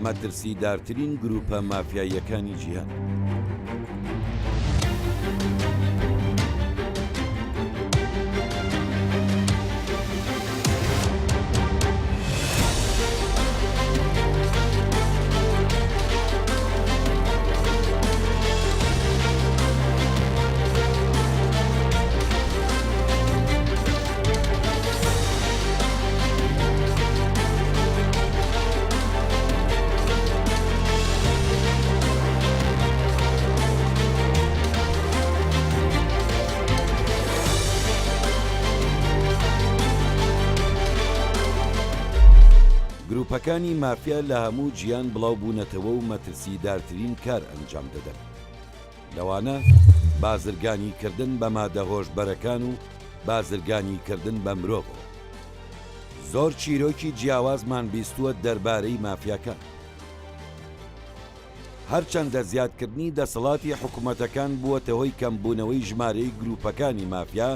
مەترسیدارترین گروپە مافیاییەکانی جیهان. گروپەکانی مافیا لە هەموو جیان بڵاو بوونەتەوە و مەترسیدارترین کار ئەنجام دەدەن. لەوانە بازرگانیکردن بە مادە هۆشبەرەکان و بازرگانیکردن بە مرۆڤەوە. زۆر چیرۆکی جیاوازمان بیستووە دەربارەی مافیاکان. هەرچەندە زیادکردنی دەسەڵاتی حکوومەتەکان بووەتە هۆی کەمبوونەوەی ژمارەی گروپەکانی مافیا،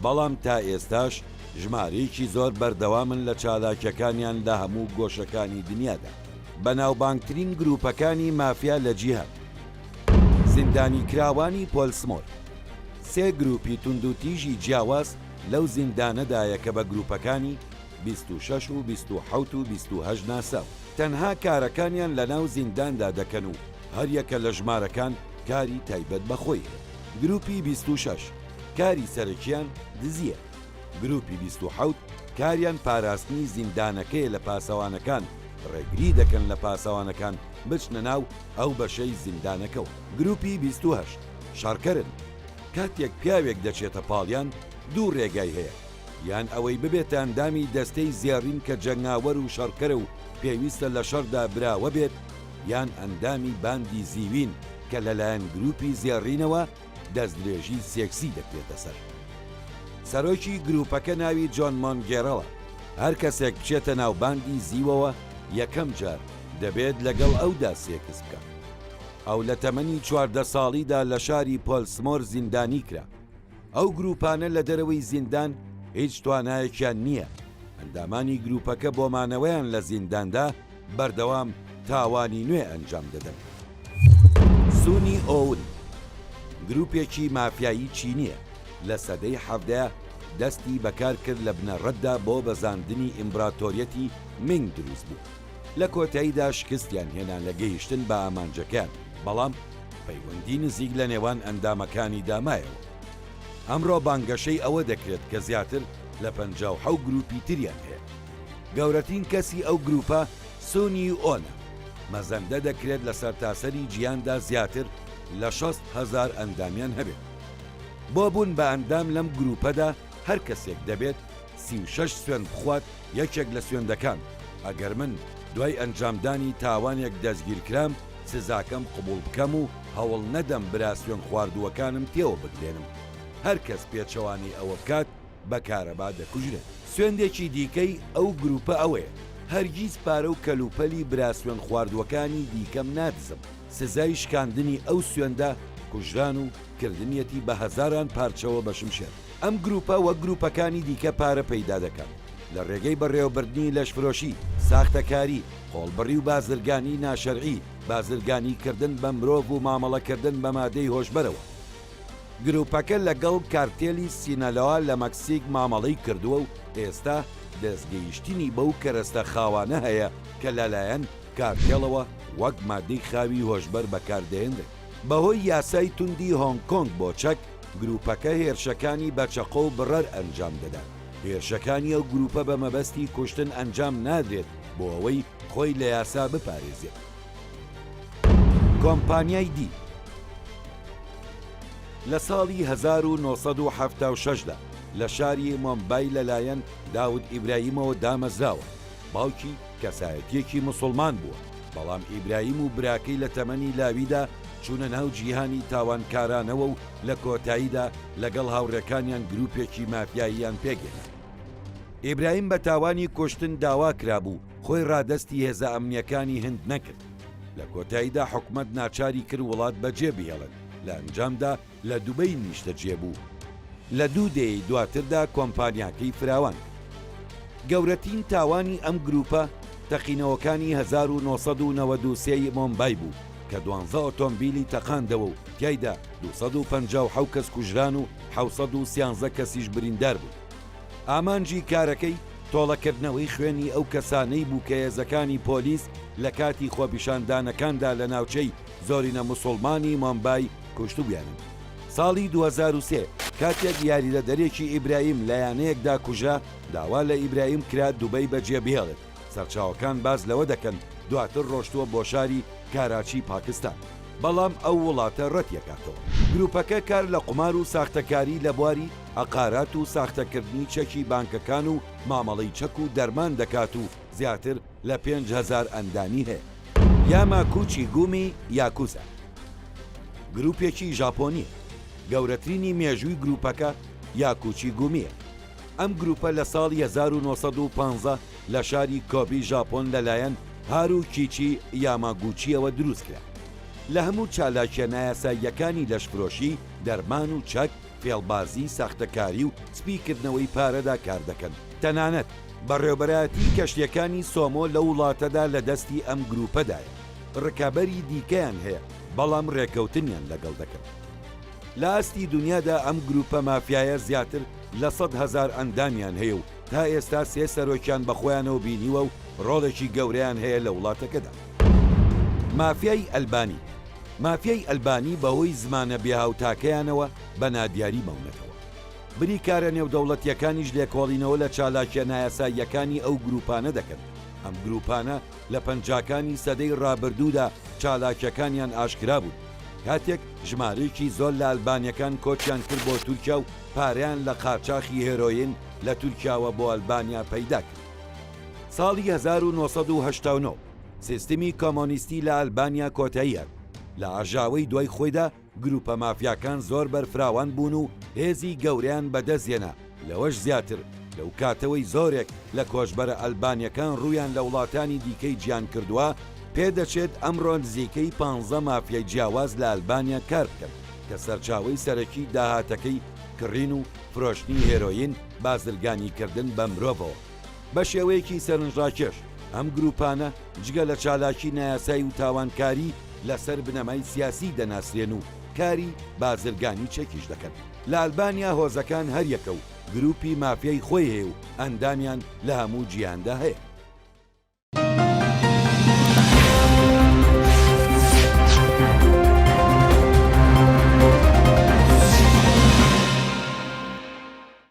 بەڵام تا ئێستاش ژمارەیەکی زۆر بەردەوامن لە چالاکیەکانیان لە هەموو گۆشەکانی دنیادا. بەناوبانگترین گروپەکانی مافیا لە جیهان: زیندانی کراوانی پۆلسمۆر، سێ گروپی توندوتیژی جیاواز لەو زیندانەدایە کە بە گروپەکانی 26 و 27 و 28 ناساو. تەنها کارەکانیان لە ناو زینداندا دەکەن و هەریەکە لە ژمارەکان کاری تایبەت بەخۆی. گروپی 26 کاری سەرەکیان دزیە. گروپی 27 کاریان پاراستنی زیندانەکەی لە پاسەوانەکان، ڕێگری دەکەن لە پاسەوانەکان بچنە ناو ئەو بەشەی زیندانەکەەوە. گروپی 28 شارکەرن. کاتێک پیاوێک دەچێتە پاڵیان دوو ڕێگای هەیە: یان ئەوەی ببێتە ئەندامی دەستەی زێڕین کە جەنگاوەر و شەڕکەرە و پێویستە لە شەڕدا براوە بێت، یان ئەندامی باندی زیوین کە لەلایەن گروپی زێڕینەوە دەستدرێژی سێکسی دەکرێتە سەر. سەرۆکی گروپەکە ناوی جۆن مۆنگێرەڵە. هەر کەسێک بچێتە ناوباندی زیوەوە یەکەم جار دەبێت لەگەڵ ئەودا سێکس بکە. ئەو لە تەمەنی 14 ساڵیدا لە شاری پۆلسمۆر زیندانی کرا. ئەو گروپانە لە دەرەوەی زیندان هیچ توانایەکیان نییە. ئەندامانی گروپەکە بۆ مانەوەیان لە زینداندا بەردەوام تاوانی نوێ ئەنجام دەدەن. سونی ئۆون گروپێکی مافیایی چینیە. لە سەدەی 17 دەستی بەکار کرد لە بنەڕەتدا بۆ بەزاندنی ئیمبراتۆریەتی مینگ دروست بوو. لە کۆتاییدا شکستیان هێنا لە گەیشتن بە ئامانجەکان، بەڵام پەیوەندی نزیک لە نێوان ئەندامەکانی دامایەوە. ئەمڕۆ بانگەشەی ئەوە دەکرێت کە زیاتر لە 57 گروپی تریان هەیە. گەورەترین کەسی ئەو گروپە سونی ئۆنە. مەزەندە دەکرێت لە سەرتاسەری جیهاندا زیاتر لە 60,000 ئەندامیان هەبێت. بۆ بوون بە ئەندام لەم گروپەدا هەر کەسێک دەبێت 36 سوێن بخوات یەکێک لە سوێندەکان. ئەگەر من دوای ئەنجامدانی تاوانێک دەستگیرکرام، سزاکەم قبول بکەم و هەوڵ نەدەم برا سوێن خواردووەکانم تێوە بگرێنم. هەر کەس پێچەوانی ئەوە بکات بەکارەبا دەکوژرێت. سوێندێکی دیکەی ئەو گروپە ئەوەیە: هەرگیز پارە و کەلوپەلی برا سوێن خواردووەکانی دیکەم نادزم. سزای شکاندنی ئەو سوێندا کوژران و کردنیەتی بە هەزاران پارچەوە بە شمشێر. ئەم گروپە وەک گروپەکانی دیکە پارە پەیدا دەکات لە ڕێگەی بەڕێوەبردنی لەشفرۆشی، ساختەکاری، قۆڵبڕی و بازرگانی ناشەرعی، بازرگانیکردن بە مرۆڤ و مامەڵەکردن بە مادەی هۆشبەرەوە. گروپەکە لەگەڵ کارتێلی سینەلەوە لە مەکسیک مامەڵەی کردووە و ئێستا دەستگەیشتنی بەو کەرەستە خاوانە هەیە کە لەلایەن کارتێڵەوە وەک مادەی خاوی هۆشبەر بەکاردێنرێت. بەهۆی یاسای توندی هۆنگ کۆنگ بۆ چەک، گروپەکە هێرشەکانی بەچەقۆ و بڕەر ئەنجام دەدات. هێرشەکانی ئەو گروپە بە مەبەستی کوشتن ئەنجام نادرێت بۆ ئەوەی خۆی لە یاسا بپارێزێت. کۆمپانیای دی لە ساڵی 1976دا لە شاری مۆمبای لەلایەن داود ئیبراهیمەوە دامەزراوە. باوکی کەسایەتیەکی موسڵمان بووە، بەڵام ئیبراهیم و براکەی لە تەمەنی لاویدا چوونە ناو جیهانی تاوانکارانەوە و لە کۆتاییدا لەگەڵ هاوڕێکانیان گروپێکی مافیاییان پێگەێنا. ئیبراهیم بە تاوانی کوشتن داوا کرابوو، خۆی ڕادەستی هێزە ئەمنیەکانی هەند نەکرد. لە کۆتاییدا حکومەت ناچاری کرد وڵات بەجێ بهێڵن. لە ئەنجامدا لە دووبەی نیشتە جێبوو. لە 2 دەی دواتردا کۆمپانیاکەی فراوان. گەورەترین تاوانی ئەم گروپە تەقینەوەکانی 1993 مۆمبای بوو کە 12 ئۆتۆمبیلی تەقاندەوە و تیایدا 257 کەس کوژران و 713 کەسیش بریندار بوو. ئامانجی کارەکەی تۆڵەکردنەوەی خوێنی ئەو کەسانەی بوو کە هێزەکانی پۆلیس لە کاتی خۆپیشاندانەکاندا لە ناوچەی زۆرینە موسڵمانی مۆمبای کوشتبوویانن. ساڵی 2003 کاتێک یاریدەدەرێکی ئیبراهیم لە یانەیەکدا کوژرا، داوا لە ئیبراهیم کرا دوبەی بەجێ بهێڵێت. سەرچاوەکان باز لەوە دەکەن دواتر ڕۆشتووە بۆ شاری کاراچی پاکستان، بەڵام ئەو وڵاتە ڕەتیەکاتەوە. گروپەکە کار لە قمار و ساختەکاری لە بواری عەقارات و ساختەکردنی چەکی بانکەکان و مامەڵەی چەک و دەرمان دەکات و زیاتر لە 5,000 ئەندانی هەیە. یاماکوچی گومی یاکوزا گروپێکی ژاپۆنیە. گەورەترینی مێژووی گروپەکە یاکوچی گومیە. ئەم گروپە لە ساڵی 1950 لە شاری کۆبی ژاپۆن لەلایەن هاروکیچی یاماگوچیەوە دروست کرا. لە هەموو چالاکیە نایاساییەکانی لەشفرۆشی، دەرمان و چەک، فێڵبازی، ساختەکاری و سپیکردنەوەی پارەدا کار دەکەن. تەنانەت بەڕێوەبەرایەتی کەشتیەکانی سۆمۆ لە وڵاتەدا لە دەستی ئەم گروپەدایە. ڕکابەری دیکەیان هەیە، بەڵام ڕێکەوتنیان لەگەڵ دەکەن. لە ئاستی دنیادا ئەم گروپە مافیایە زیاتر لە 100,000 ئەندامیان هەیە و تا ئێستا 3 سەرۆکیان بەخۆیانەوە بینیوە و ڕۆڵێکی گەورەیان هەیە لە وڵاتەکەدا. مافیای ئەلبانی. مافیای ئەلبانی بەهۆی زمانە بێهاوتاکەیانەوە بە نادیاری مەونەتەوە. بریکارە نێودەوڵەتیەکانیش لێکۆڵینەوە لە چالاکیە نایاساییەکانی ئەو گروپانە دەکەن. ئەم گروپانە لە پەنجاکانی سەدەی ڕابردوودا چالاکیەکانیان ئاشکرا بوون. کاتێک ژمارەیەکی زۆر لە ئەلبانیەکان کۆچیان کرد بۆ تورکیا و پاریان لە قاچاقی هێرۆین لە تورکیاوە بۆ ئەلبانیا پەیدا کرد. ساڵی 1989 سیستمی کۆمۆنیستی لە ئەلبانیا کۆتاییە. لە ئاژاوەی دوای خۆیدا گروپە مافیاکان زۆر بەرفراوان بوون و هێزی گەورەیان بەدەستێنا. لەوەش زیاتر لەو کاتەوەی زۆرێک لە کۆچبەرە ئەلبانیەکان ڕوویان لە وڵاتانی دیکەی گیان کردووە، پێدەچێت ئەمڕۆ نزیکەی 15 مافیای جیاواز لە ئەلبانیا کار بکەن کە سەرچاوەی سەرەکی داهاتەکەی کڕین و فرۆشتنی هێرۆین، بازرگانیکردن بە مرۆڤەوە. بە شێوەیەکی سەرنجڕاکێش ئەم گروپانە جگە لە چالاکی نایاسایی و تاوانکاری لەسەر بنەمای سیاسی دەناسرێن و کاری بازرگانی چەکیش دەکەن. لە ئەلبانیا هۆزەکان هەریەکە و گروپی مافیای خۆی هەیە و ئەندامیان لە هەموو جیهاندا هەیە.